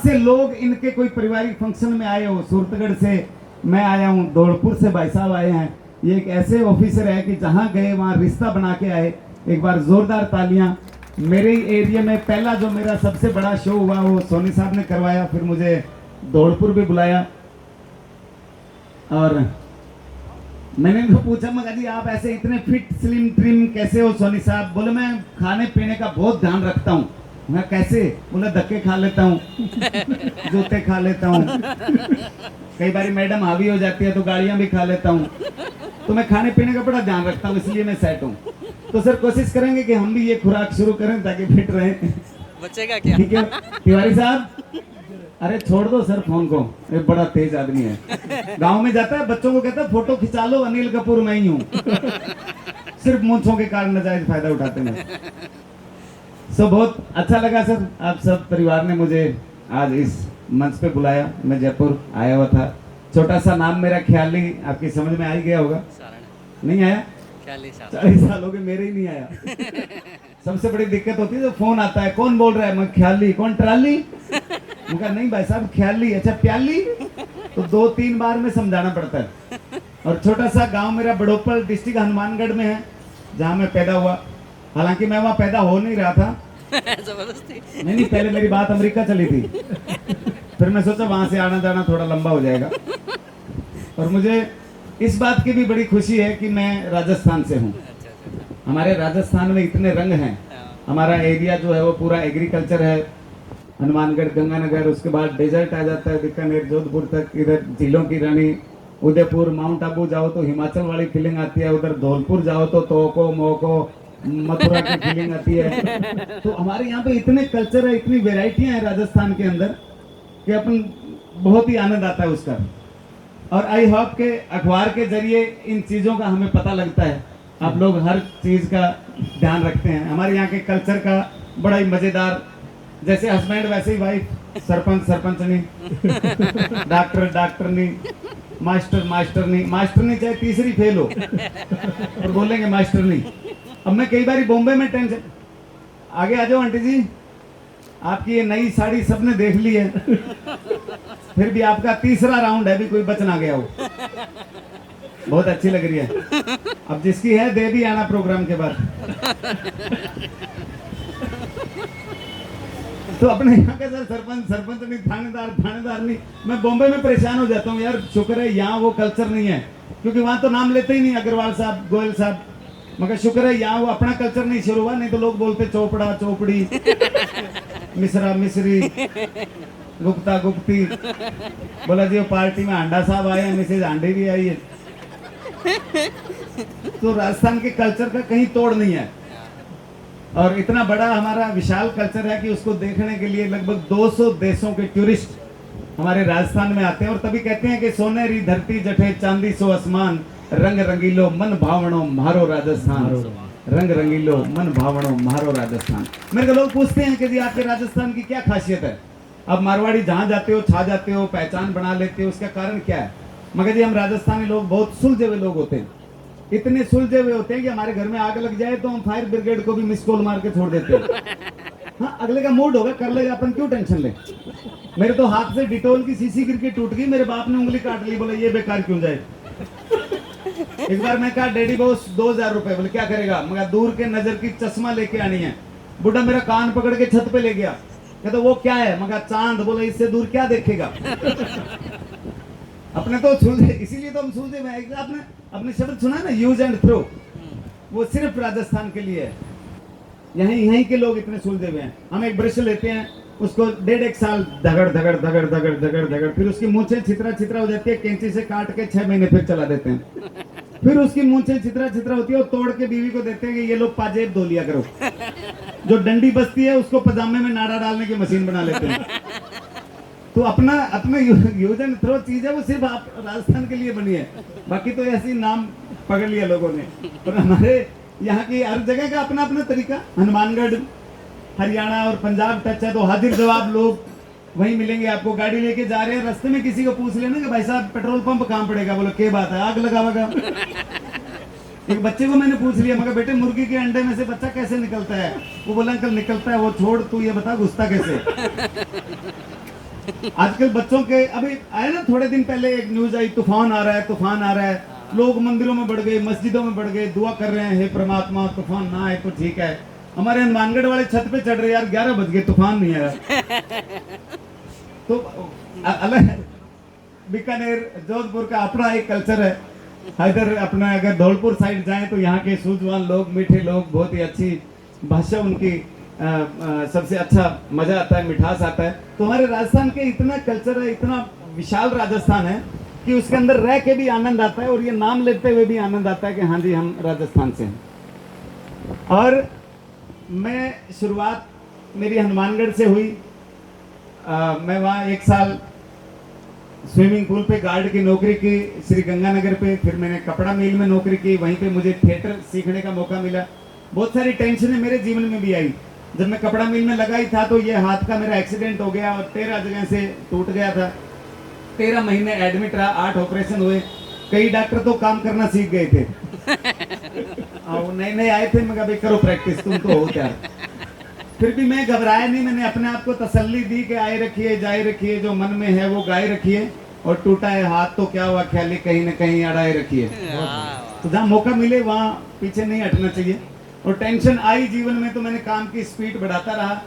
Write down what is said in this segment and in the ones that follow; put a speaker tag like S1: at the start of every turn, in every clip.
S1: से लोग इनके कोई पारिवारिक फंक्शन में आए हो, सूरतगढ़ से मैं आया हूँ, धौलपुर से भाई साहब आए हैं। ये एक ऐसे ऑफिसर है कि जहाँ गए वहाँ रिश्ता बना के आए। एक बार जोरदार तालियां। मेरे ही एरिया में पहला जो मेरा सबसे बड़ा शो हुआ वो सोनी साहब ने करवाया, फिर मुझे धौलपुर भी बुलाया। और मैंने इनको पूछा, मगर जी आप ऐसे इतने फिट स्लिम ट्रिम कैसे हो सोनी साहब? बोले मैं खाने पीने का बहुत ध्यान रखता हूँ। मैं कैसे? बोले धक्के खा लेता हूँ, जूते खा लेता हूँ, कई बार मैडम हावी हो जाती है तो गाड़ियाँ भी खा लेता हूँ, तो मैं खाने पीने का बड़ा ध्यान रखता हूँ, इसलिए मैं सेट हूँ। तो सर कोशिश करेंगे कि हम भी ये खुराक शुरू करें ताकि फिट रहें।
S2: बचेगा क्या?
S1: ठीक है तिवारी साहब, अरे छोड़ दो सर फोन को, ये बड़ा तेज आदमी है। गांव में जाता है, बच्चों को कहता है फोटो खिंचा लो, अनिल कपूर मैं ही हूँ। सिर्फ मूंछों के कारण नाजायज फायदा उठाते हैं। सो बहुत अच्छा लगा सर, आप सब परिवार ने मुझे आज इस मंच पे बुलाया। मैं जयपुर आया हुआ था, छोटा सा नाम मेरा ख्याली, आपकी समझ में आ ही गया होगा। नहीं आया? 40 साल हो गए, मेरे ही नहीं आया। सबसे बड़ी दिक्कत होती है, तो फोन आता है, कौन बोल रहा है? मैं ख्याली। कौन? ट्राली? मैं कहा नहीं भाई साहब ख्याली। अच्छा प्याली? तो 2-3 बार में समझाना पड़ता है। और छोटा सा गांव मेरा बड़ोपल डिस्ट्रिक्ट हनुमानगढ़ में है, जहाँ मैं पैदा हुआ। हालांकि मैं वहाँ पैदा हो नहीं रहा था,
S2: जबरदस्ती।
S1: नहीं, पहले मेरी बात अमेरिका चली थी, फिर मैं सोचा वहां से आना जाना थोड़ा लंबा हो जाएगा। और मुझे इस बात की भी बड़ी खुशी है कि मैं राजस्थान से हूँ। हमारे राजस्थान में इतने रंग हैं। हमारा एरिया जो है वो पूरा एग्रीकल्चर है। हनुमानगढ़, गंगानगर, उसके बाद डेजर्ट आ जाता है, बीकानेर, जोधपुर तक, इधर झीलों की रानी, उदयपुर, माउंट आबू जाओ तो हिमाचल वाली फीलिंग आती है, उधर धौलपुर जाओ तो तोको मोको मथुरा की फीलिंग आती है। तो हमारे यहाँ पे इतने कल्चर है, इतनी वेराइटियां हैं राजस्थान के अंदर कि अपन बहुत ही आनंद आता है उसका। और आई होप के अखबार के जरिए इन चीज़ों का हमें पता लगता है, आप लोग हर चीज़ का ध्यान रखते हैं। हमारे यहाँ के कल्चर का बड़ा ही मज़ेदार, जैसे हस्बैंड वैसे ही वाइफ, सरपंच सरपंचनी, डॉक्टर डॉक्टरनी, मास्टर मास्टरनी। मास्टरनी चाहे तीसरी फेल हो और बोलेंगे मास्टरनी। अब मैं कई बार बॉम्बे में टेंशन, आगे आ जाओ आंटी जी, आपकी ये नई साड़ी सबने देख ली है, फिर भी आपका तीसरा राउंड है, भी कोई बच ना गया हो, बहुत अच्छी लग रही है। अब जिसकी है दे भी आना प्रोग्राम के बाद। तो अपने यहाँ के सर सरपंच नहीं, थानेदार नहीं। मैं बॉम्बे में परेशान हो जाता हूँ यार, शुक्र है यहाँ वो कल्चर नहीं है, क्योंकि वहाँ तो नाम लेते ही नहीं, अग्रवाल साहब, गोयल साहब। मगर शुक्र है यहाँ वो अपना कल्चर नहीं शुरू हुआ, नहीं तो लोग बोलते चोपड़ा चोपड़ी, मिश्रा मिश्री, गुप्ता गुप्ती। बोला जी वो पार्टी में हांडा साहब आए हैं, मिसेज हांडी भी आई है। तो राजस्थान के कल्चर का कहीं तोड़ नहीं है। और इतना बड़ा हमारा विशाल कल्चर है कि उसको देखने के लिए लगभग 200 देशों के टूरिस्ट हमारे राजस्थान में आते हैं। और तभी कहते हैं कि सोनेरी धरती जठे चांदी सो आसमान, रंग रंगीलो मन भावणो म्हारो राजस्थान, रंग रंगीलो मन भावणो म्हारो राजस्थान। मेरे को लोग पूछते हैं कि जी आपके राजस्थान की क्या खासियत है? अब मारवाड़ी जहाँ जाते हो छा जाते हो, पहचान बना लेते हो, उसका कारण क्या है? मगर जी हम राजस्थानी लोग बहुत सुलझे हुए लोग होते हैं, इतने सुलझे हुए होते हैं कि हमारे घर में आग लग जाए तो हम फायर ब्रिगेड को भी मिस कॉल मार के छोड़ देते हैं। हाँ, अगले का मूड होगा, कर लेगा, अपन क्यों टेंशन ले। मेरे तो हाथ से डिटोल की शीशी गिर के टूट गई, मेरे बाप ने उंगली काट ली, बोले ये बेकार क्यों जाए। एक बार मैं कहा डैडी बॉस 2000 रुपए, बोले क्या करेगा? मगर दूर के नजर की चश्मा लेके आनी है। बुढ़ा मेरा कान पकड़ के छत पे ले गया, कहता वो क्या है? मगर चांद। बोले इससे दूर क्या देखेगा। अपने तो सुलझे, इसीलिए तो हम सुलझे में। आपने अपने शब्द सुना है ना, यूज एंड थ्रो, वो सिर्फ राजस्थान के लिए है। यहीं के लोग इतने सुलझे हुए हैं। हम एक ब्रश लेते हैं, उसको 1.5 साल धगड़ धगड़ धगड़ धगड़ धगड़ धगड़, फिर उसकी मूंछें छितरा छितरा हो जाती है, कैंची से काट के 6 महीने फिर चला देते हैं। फिर उसकी मूंछें छितरा छितरा होती है, और तोड़ के बीवी को देते हैं कि ये लोग पाजेब धो लिया करो। जो डंडी बसती है उसको पजामे में नाड़ा डालने की मशीन बना लेते हैं। तो अपना यूज एंड थ्रो चीज है, वो सिर्फ आप राजस्थान के लिए बनी है। बाकी तो ऐसी नाम पकड़ लिया लोगों ने। और हमारे यहाँ की हर जगह का अपना अपना तरीका। हनुमानगढ़, हरियाणा और पंजाब टच है, तो हाजिर जवाब लोग वहीं मिलेंगे आपको। गाड़ी लेके जा रहे हैं, रास्ते में किसी को पूछ लेना कि भाई साहब पेट्रोल पंप कहाँ पड़ेगा? बोलो क्या बात है, आग लगावागा। एक बच्चे को मैंने पूछ लिया, मगर बेटे मुर्गी के अंडे में से बच्चा कैसे निकलता है? वो बोला अंकल निकलता है, वो छोड़, तू ये बता घुसता कैसे। आजकल बच्चों के अभी आया ना, थोड़े दिन पहले एक न्यूज आई, तूफान आ रहा है, तूफान आ रहा है। लोग मंदिरों में बढ़ गए, मस्जिदों में बढ़ गए, दुआ कर रहे हैं, हे परमात्मा तूफान ना आए तो ठीक है। हमारे हनुमानगढ़ वाले छत पे चढ़ रहे यार, 11 बज गए, तूफान नहीं आया। तो अलग बीकानेर जोधपुर का अपना एक कल्चर है। इधर अपना अगर धौलपुर साइड जाएं तो यहाँ के सूझवान लोग, मीठे लोग, बहुत ही अच्छी भाषा उनकी, सबसे अच्छा मजा आता है, मिठास आता है। तो हमारे राजस्थान के इतना कल्चर है, इतना विशाल राजस्थान है कि उसके अंदर रह के भी आनंद आता है और ये नाम लेते हुए भी आनंद आता है कि हाँ जी हम राजस्थान से हैं। और मैं शुरुआत मेरी हनुमानगढ़ से हुई। मैं वहाँ 1 साल स्विमिंग पूल पे गार्ड की नौकरी की श्री गंगानगर पे, फिर मैंने कपड़ा मिल में नौकरी की, वहीं पे मुझे थिएटर सीखने का मौका मिला। बहुत सारी टेंशनें मेरे जीवन में भी आई। जब मैं कपड़ा मिल में लगा ही था तो ये हाथ का मेरा एक्सीडेंट हो गया और 13 जगह से टूट गया था। 13 महीने एडमिट रहा, 8 ऑपरेशन हुए। कई डॉक्टर तो काम करना सीख गए थे और नए नए आए थे, मैं कहा भाई करो प्रैक्टिस, तुम तो हो क्या। फिर भी मैं घबराया नहीं, मैंने अपने आप को तसल्ली दी कि आए रखिए, जाए रखिए, जो मन में है वो गाए रखिए, और टूटा है हाथ तो क्या हुआ, ख्याली कहीं न कहीं अड़ाए रखिए। तो जहाँ मौका मिले वहाँ पीछे नहीं हटना चाहिए। और टेंशन आई जीवन में तो मैंने काम की स्पीड बढ़ाता रहा।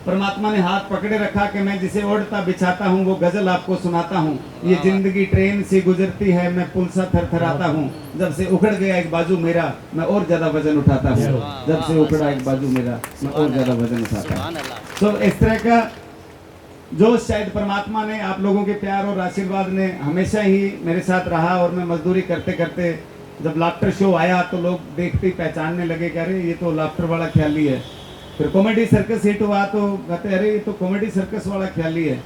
S1: परमात्मा ने हाथ पकड़े रखा कि मैं जिसे ओढ़ता बिछाता हूँ वो गजल आपको सुनाता हूँ। ये जिंदगी ट्रेन से गुजरती है, मैं पुल सा थरथराता हूँ। जब से उखड़ गया एक बाजू मेरा, मैं और ज्यादा वजन उठाता हूँ। जब से उखड़ा एक बाजू मेरा, मैं और ज्यादा वजन उठाता हूँ। तो इस तरह का जो शायद परमात्मा ने, आप लोगों के प्यार और आशीर्वाद ने हमेशा ही मेरे साथ रहा। और मैं मजदूरी करते करते जब लाफ्टर शो आया तो लोग देखते ही पहचानने लगे कि अरे ये तो लाफ्टर वाला ख्याली है। फिर कॉमेडी सर्कस हिट हुआ तो कहते अरे ये तो कॉमेडी सर्कस वाला ख्याली है।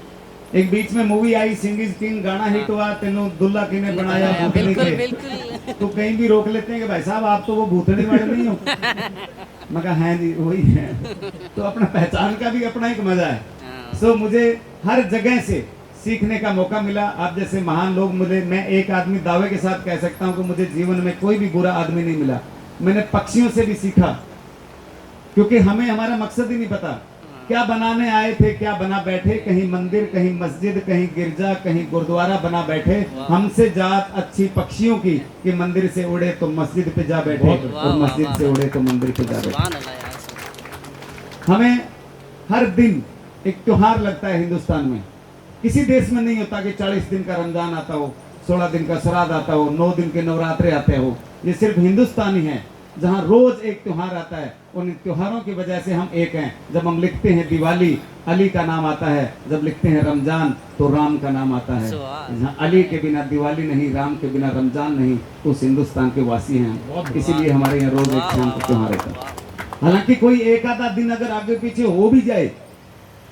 S1: एक बीच में मूवी आई सिंग इज किंग, गाना हिट हुआ, तेनू दुल्ला किने बनाया भूतनी के। तो कहीं भी रोक लेते हैं कि भाई साहब आप तो वो भूतनी वाले नहीं हो। मैं कहा है जी वही है। तो अपना पहचान का भी अपना एक मजा है। सो मुझे हर जगह से सीखने का मौका मिला। आप जैसे महान लोग मुझे, मैं एक आदमी दावे के साथ कह सकता हूँ कि मुझे जीवन में कोई भी बुरा आदमी नहीं मिला। मैंने पक्षियों से भी सीखा, क्योंकि हमें हमारा मकसद ही नहीं पता क्या बनाने आए थे, क्या बना बैठे। कहीं मंदिर, कहीं मस्जिद, कहीं गिरजा, कहीं गुरुद्वारा बना बैठे। हमसे जात अच्छी पक्षियों की कि मंदिर से उड़े तो मस्जिद पे जा बैठे और मस्जिद से उड़े तो मंदिर पे जा बैठे। हमें हर दिन एक त्योहार लगता है हिंदुस्तान में। किसी देश में नहीं होता कि 40 दिन का रमजान आता हो, 16 दिन का श्राद्ध आता हो, 9 दिन के नवरात्रे आते हो। ये सिर्फ हिंदुस्तान ही है जहाँ रोज एक त्योहार आता है। उन त्योहारों की वजह से हम एक हैं। जब हम लिखते हैं दिवाली, अली का नाम आता है। जब लिखते हैं रमजान तो राम का नाम आता है। जहाँ अली के बिना दिवाली नहीं, राम के बिना रमजान नहीं, तो उस हिंदुस्तान के वासी हैं। इसीलिए हमारे यहाँ रोज एक शाम का त्योहार होता है। हालांकि कोई एक आधा दिन अगर आगे पीछे हो भी जाए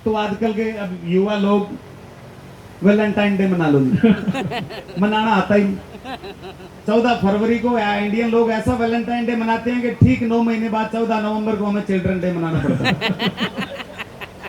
S1: तो आजकल के अब युवा लोग वैलेंटाइन डे मना लो जी। मनाना आता ही 14 फरवरी को इंडियन लोग ऐसा वैलेंटाइन डे मनाते हैं कि ठीक 9 महीने बाद 14 नवंबर को हमें चिल्ड्रन डे मनाना पड़ता है।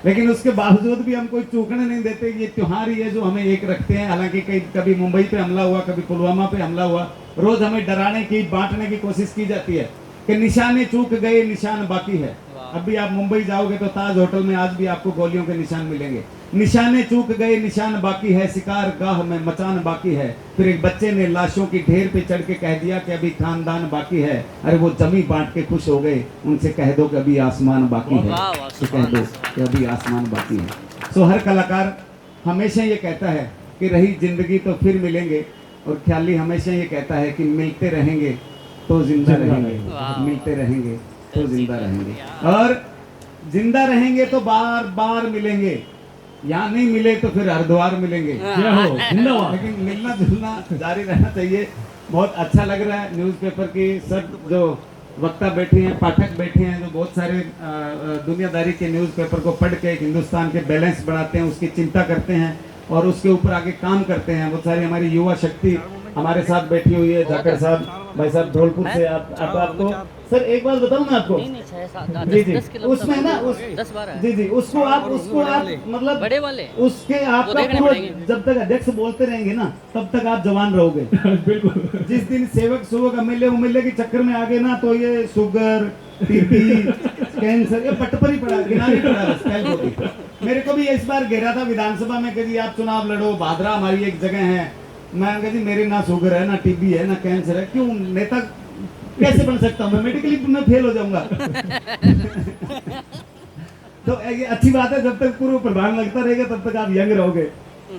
S1: लेकिन उसके बावजूद भी हम कोई चूकने नहीं देते। ये त्योहार ही है जो हमें एक रखते हैं। हालांकि कभी मुंबई पे हमला हुआ, कभी पुलवामा पे हमला हुआ, रोज हमें डराने की, बांटने की कोशिश की जाती है कि निशाने चूक गए, निशान बाकी है। अब भी आप मुंबई जाओगे तो ताज होटल में आज भी आपको गोलियों के निशान मिलेंगे। निशाने चूक गए, निशान बाकी है, शिकार गाह में मचान बाकी है। फिर एक बच्चे ने लाशों की ढेर पे चढ़ के कह दिया कि अभी खानदान बाकी है। अरे वो जमी बांट के खुश हो गए, उनसे कह दो कि अभी आसमान बाकी है। तो कह दो कि अभी आसमान बाकी है। सो हर कलाकार हमेशा ये कहता है कि रही जिंदगी तो फिर मिलेंगे, और ख्याली हमेशा ये कहता है कि मिलते रहेंगे तो जिंदा रहेंगे, मिलते रहेंगे तो जिंदा रहेंगे, और जिंदा रहेंगे तो बार बार मिलेंगे। यहाँ नहीं मिले तो फिर हरिद्वार मिलेंगे। क्या हो जिंदाबाद। लेकिन मिलना जुलना जारी रहना चाहिए। बहुत अच्छा लग रहा है न्यूज़पेपर की सब जो वक्ता बैठे हैं, पाठक बैठे हैं, जो बहुत सारे दुनियादारी के न्यूज़पेपर को पढ़ के हिंदुस्तान के बैलेंस बढ़ाते हैं, उसकी चिंता करते हैं और उसके ऊपर आगे काम करते हैं। बहुत सारी हमारी युवा शक्ति हमारे साथ बैठी हुई है। जाकर साहब, भाई साहब धौलपुर से आपको सर एक बात बताऊं मैं आपको। जी जी उसमें ना उस
S2: 10-12
S1: जी जी उसको आप मतलब
S2: बड़े वाले
S1: उसके आपका पूरा जब तक अध्यक्ष बोलते रहेंगे ना तब तक आप जवान रहोगे। बिल्कुल। जिस दिन सेवक सुवक एमएलए के चक्कर में आ गए ना तो ये शुगर, टीबी, कैंसर, ये पट पर ही पड़ा, गिना नहीं पड़ा बस पहल होती। मेरे को भी इस बार घेरा था विधानसभा में कि जी आप चुनाव लड़ो, भादरा हमारी एक जगह है। मैं कहा जी मेरे ना शुगर है, ना टीबी है, ना कैंसर है, क्यों नेता कैसे बन सकता हूँ मैं? मेडिकली मैं फेल हो जाऊंगा। तो ये अच्छी बात है, जब तक पूर्व प्रभाव लगता रहेगा तब तक आप यंग रहोगे,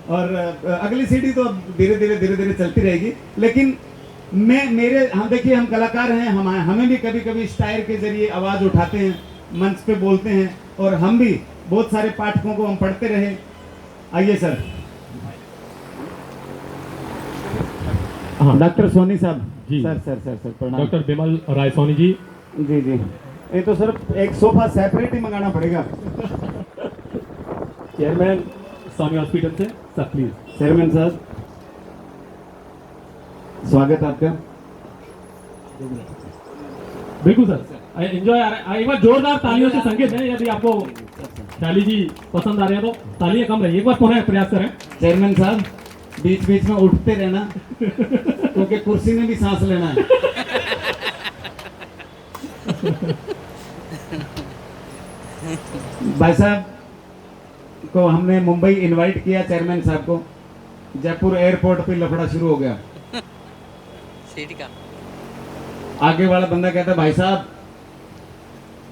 S1: और अगली सीढ़ी तो अब धीरे धीरे चलती रहेगी। लेकिन हम देखिए, हम कलाकार हैं, हमें भी कभी कभी शायर के जरिए आवाज उठाते हैं, मंच पे बोलते हैं, और हम भी बहुत सारे पाठकों को हम पढ़ते रहे। आइए सर।
S3: हाँ।
S1: डॉक्टर सोनी साहब
S3: जी।
S1: सर प्रणाम।
S3: डॉक्टर बिमल राय सोनी जी।
S1: जी जी, ये तो सर एक सोफा सेपरेट ही मंगाना पड़ेगा।
S3: चेयरमैन सोनी हॉस्पिटल से सर प्लीज।
S1: चेयरमैन साहब स्वागत आपका।
S3: बिल्कुल सर, एंजॉय। एक बार जोरदार तालियों से संकेत दें यदि आपको ख्याली जी पसंद आ रहे हैं तो तालियां कम रही, एक बार पुनः प्रयास करें।
S1: चेयरमैन साहब बीच बीच में उठते रहना, क्योंकि कुर्सी में भी सांस लेना है। भाई साहब को हमने मुंबई इनवाइट किया, चेयरमैन साहब को। जयपुर एयरपोर्ट पे लफड़ा शुरू हो गया।
S2: सीट का
S1: आगे वाला बंदा कहता भाई साहब,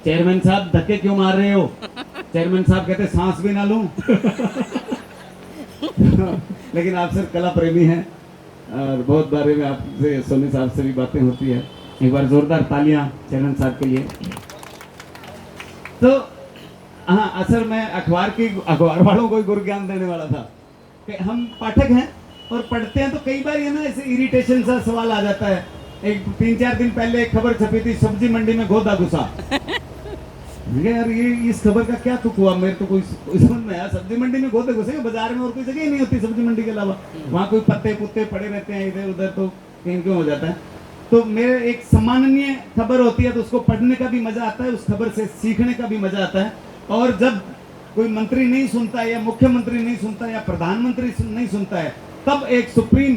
S1: चेयरमैन साहब धक्के क्यों मार रहे हो? चेयरमैन साहब कहते सांस भी ना लूं। लेकिन आप सर कला प्रेमी हैं, और बहुत बारे में आपसे सोनी साहब से भी बातें होती है। एक बार जोरदार तालियां चेयरमैन साहब के लिए। तो हाँ, असल मैं अखबार वालों को ही गुरु ज्ञान देने वाला था कि हम पाठक हैं और पढ़ते हैं, तो कई बार ये ना ऐसे इरिटेशन सा सवाल आ जाता है। एक 3-4 दिन पहले एक खबर छपी थी, सब्जी मंडी में गोदा घुसा। यार ये इस खबर का क्या तुक हुआ? मेरे तो कोई समझ में आया। सब्जी मंडी में गोदे घुसे, बाजार में और कोई जगह ही नहीं होती सब्जी मंडी के अलावा। वहाँ कोई पत्ते पुत्ते पड़े रहते हैं इधर उधर, तो कहीं क्यों हो जाता है। तो मेरे एक सम्माननीय खबर होती है तो उसको पढ़ने का भी मजा आता है, उस खबर से सीखने का भी मजा आता है। और जब कोई मंत्री नहीं सुनता है, या मुख्यमंत्री नहीं सुनता है, या प्रधानमंत्री नहीं सुनता है, तब एक सुप्रीम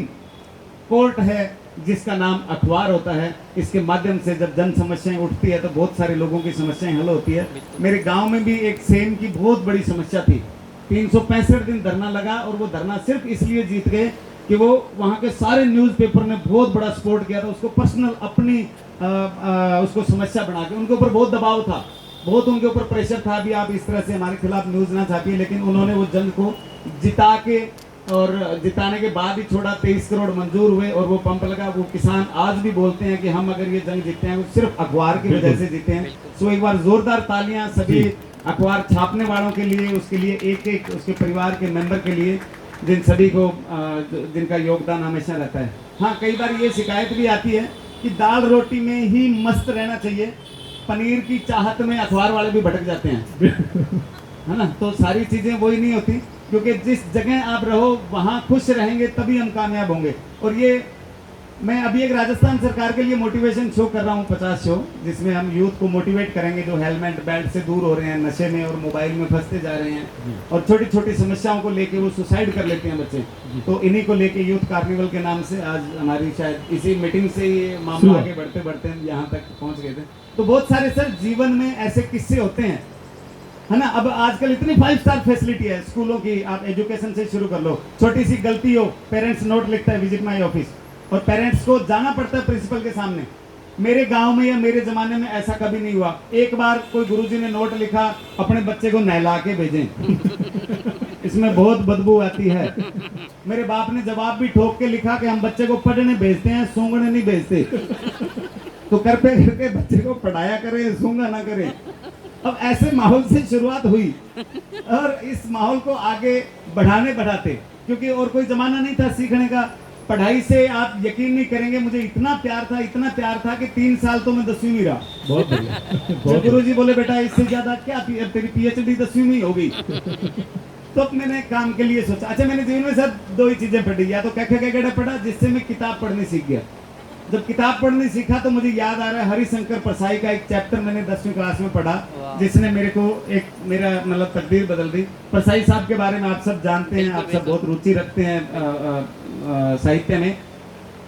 S1: कोर्ट है जिसका नाम अखबार होता है। इसके माध्यम से जब जन समस्याएं उठती है तो बहुत सारे लोगों की समस्याएं हल होती है। मेरे गांव में भी एक सेम की बहुत बड़ी समस्या थी। 365 दिन धरना लगा, और वो धरना सिर्फ इसलिए जीत गए कि वो वहाँ के सारे न्यूज़पेपर ने बहुत बड़ा सपोर्ट किया था उसको, पर्सनल अपनी उसको समस्या बना के। उनके ऊपर बहुत दबाव था, बहुत उनके ऊपर प्रेशर था, भी आप इस तरह से हमारे खिलाफ न्यूज़ ना छापिए। लेकिन उन्होंने वो जंग को जिता के, और जिताने के बाद ही छोड़ा। 23 करोड़ मंजूर हुए और वो पंप लगा। वो किसान आज भी बोलते हैं कि हम अगर ये जंग जीते हैं वो सिर्फ अखबार की वजह से जीते हैं। सो एक बार जोरदार तालियां सभी अखबार छापने वालों के लिए, उसके लिए एक एक उसके परिवार के मेंबर के लिए, जिन सभी को जिनका योगदान हमेशा रहता है। हाँ, कई बार ये शिकायत भी आती है कि दाल रोटी में ही मस्त रहना चाहिए, पनीर की चाहत में अखबार वाले भी भटक जाते हैं, है ना। तो सारी चीजें वही नहीं होती, क्योंकि जिस जगह आप रहो वहाँ खुश रहेंगे तभी हम कामयाब होंगे। और ये मैं अभी एक राजस्थान सरकार के लिए मोटिवेशन शो कर रहा हूँ, 50 शो, जिसमें हम यूथ को मोटिवेट करेंगे जो हेलमेट बेल्ट से दूर हो रहे हैं, नशे में और मोबाइल में फंसते जा रहे हैं, और छोटी छोटी समस्याओं को लेके वो सुसाइड कर लेते हैं बच्चे। तो इन्हीं को लेके यूथ कार्निवल के नाम से आज हमारी शायद इसी मीटिंग से ये मामला आगे बढ़ते बढ़ते यहाँ तक पहुँच गए थे। तो बहुत सारे सर जीवन में ऐसे किस्से होते हैं, है ना। अब आजकल इतनी 5 स्टार फैसिलिटी है स्कूलों की, आप एजुकेशन से शुरू कर लो। छोटी सी गलती हो, पेरेंट्स नोट लिखता है विजिट माय ऑफिस, और पेरेंट्स को जाना पड़ता है प्रिंसिपल के सामने। मेरे गांव में या मेरे जमाने में ऐसा कभी नहीं हुआ। एक बार कोई गुरुजी ने नोट लिखा, अपने बच्चे को नहला के भेजें, इसमें बहुत बदबू आती है। मेरे बाप ने जवाब भी ठोक के लिखा कि हम बच्चे को पढ़ने भेजते हैं, सूंघने नहीं भेजते। तो करके करके बच्चे को पढ़ाया करें, सूंघा ना करें। अब ऐसे माहौल से शुरुआत हुई, और इस माहौल को आगे बढ़ाते, क्योंकि और कोई जमाना नहीं था सीखने का। पढ़ाई से आप यकीन नहीं करेंगे, मुझे इतना प्यार था कि 3 साल तो मैं 10वीं में रहा।
S3: बहुत बढ़िया।
S1: गुरुजी बोले बेटा इससे ज्यादा क्या, तेरी PhD 10वीं में होगी। तो मैंने काम के लिए सोचा। अच्छा, मैंने जीवन में सर 2 ही चीजें पढ़ी, या तो कैकेडा पढ़ा, जिससे मैं किताब पढ़नी सीख गया। जब किताब पढ़नी सीखा तो मुझे याद आ रहा है हरिशंकर परसाई का एक चैप्टर मैंने 10वीं क्लास में पढ़ा, जिसने मेरे को मेरा मतलब तकदीर बदल दी। परसाई साहब के बारे में आप सब जानते हैं, आप सब बहुत रुचि रखते हैं साहित्य में।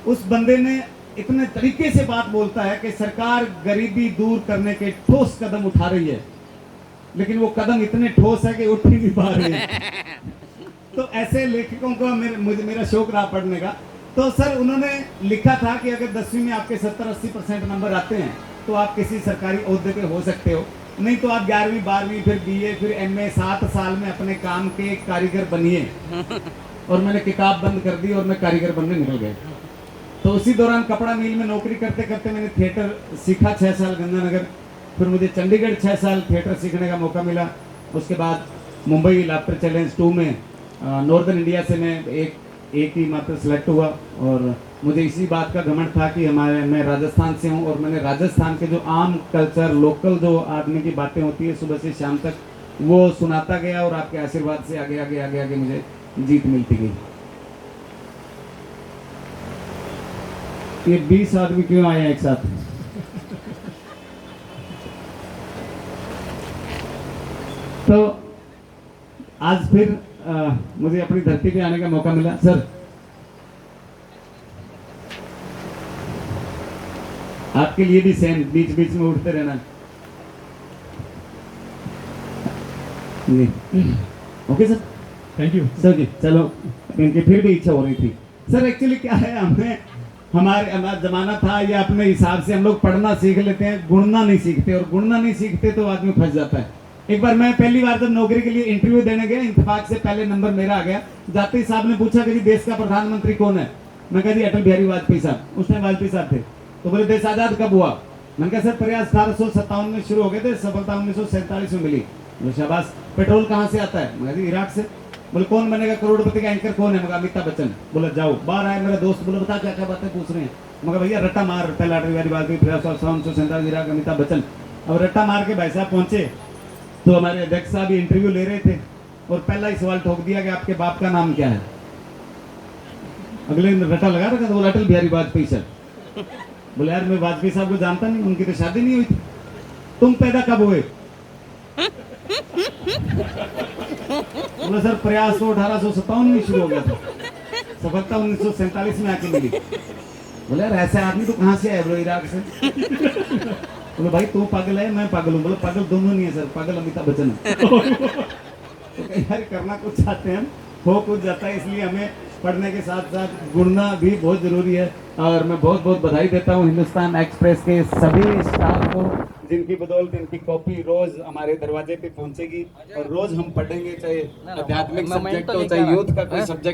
S1: उस बंदे ने इतने तरीके से बात बोलता है कि सरकार गरीबी दूर करने के ठोस कदम उठा रही है, लेकिन वो कदम इतने ठोस है कि उठ ही नहीं पा रहे हैं। तो ऐसे लेखकों को मेरा शौक रहा पढ़ने का। तो सर उन्होंने लिखा था कि अगर 10वीं में आपके 70-80% नंबर आते हैं तो आप किसी सरकारी ओहदे पे हो सकते हो, नहीं तो आप 11वीं 12वीं फिर BA फिर MA 7 साल में अपने काम के कारीगर बनिए। और मैंने किताब बंद कर दी और मैं कारीगर बनने निकल गया। तो उसी दौरान कपड़ा मिल में नौकरी करते करते मैंने थिएटर सीखा 6 साल गंगानगर। फिर मुझे चंडीगढ़ 6 साल थिएटर सीखने का मौका मिला। उसके बाद मुंबई लाफ्टर चैलेंज 2 में नॉर्दर्न इंडिया से मैं एक ही मात्र सेलेक्ट हुआ। और मुझे इसी बात का घमंड था कि मैं राजस्थान से हूँ और मैंने राजस्थान के जो आम कल्चर लोकल जो आदमी की बातें होती है सुबह से शाम तक वो सुनाता गया और आपके आशीर्वाद से आगे आगे आगे आगे मुझे जीत मिलती गई। ये 20 आदमी क्यों आए हैं एक साथ? तो आज फिर मुझे अपनी धरती पे आने का मौका मिला। सर आपके लिए भी सेम बीच बीच में उठते रहना जी। Okay sir,
S3: thank you
S1: sir ji. चलो इनकी फिर भी इच्छा हो रही थी। सर एक्चुअली क्या है, हमारा जमाना था या अपने हिसाब से हम लोग पढ़ना सीख लेते हैं, गुणना नहीं सीखते, और गुणना नहीं सीखते तो आदमी फंस जाता है। एक बार मैं पहली बार जब नौकरी के लिए इंटरव्यू देने गया, इंतफाक से पहले नंबर मेरा आ गया। जाते ही साहब ने पूछा कि जी देश का प्रधानमंत्री कौन है? मैं कहा जी अटल बिहारी वाजपेयी साहब। उस टाइम वाजपेयी साहब थे। तो बोले देश आजाद कब हुआ? मैंने कहा सर प्रयास 1857 में शुरू हो गए थे, सफलता 1947 में मिली। बोले शाबाश। पेट्रोल कहाँ से आता है? मैं इराक से। बोले कौन बनेगा करोड़पति का एंकर कौन है? मगर अमिताभ बच्चन। बोला जाओ। बाहर आया मेरा दोस्त, बोले बता क्या क्या बातें पूछ रहे हैं? मगर भैया रट्टा मार, पहला अटल बिहारी वाजपेयी, प्रयास 1947 इराक, अमिताभ बच्चन। अब रट्टा मार के भाई साहब पहुंचे तो हमारे अध्यक्ष साहब इंटरव्यू ले रहे थे और पहला ही सवाल ठोक दिया कि आपके बाप का नाम क्या है? अगले दिन रट्टा लगा रखा था, बोला अटल बिहारी वाजपेयी सर। बोले यार मैं वाजपेयी साहब को जानता नहीं, उनकी तो शादी नहीं हुई थी। तुम पैदा कब हुए? बोले सर प्रयास तो 1857 में शुरू हो गया था, सफलता 1947 में आके मिली। बोले यार ऐसे आदमी तो कहाँ से आए? बोले इराक से। बोले भाई तू पागल है मैं पागल हूँ? बोले पागल दोनों नहीं है सर, पागल अमिताभ बच्चन है। तो कई बार करना कुछ चाहते हैं, हो कुछ जाता है, इसलिए हमें पढ़ने के साथ साथ गुणना भी बहुत जरूरी है। और मैं बहुत बहुत बधाई देता हूँ हिंदुस्तान एक्सप्रेस के सभी स्टाफ को, जिनकी बदौलत इनकी कॉपी रोज हमारे दरवाजे पे पहुंचेगी और रोज हम पढ़ेंगे, चाहे आध्यात्मिक सब्जेक्ट हो चाहे यूथ का कोई सब्जेक्ट।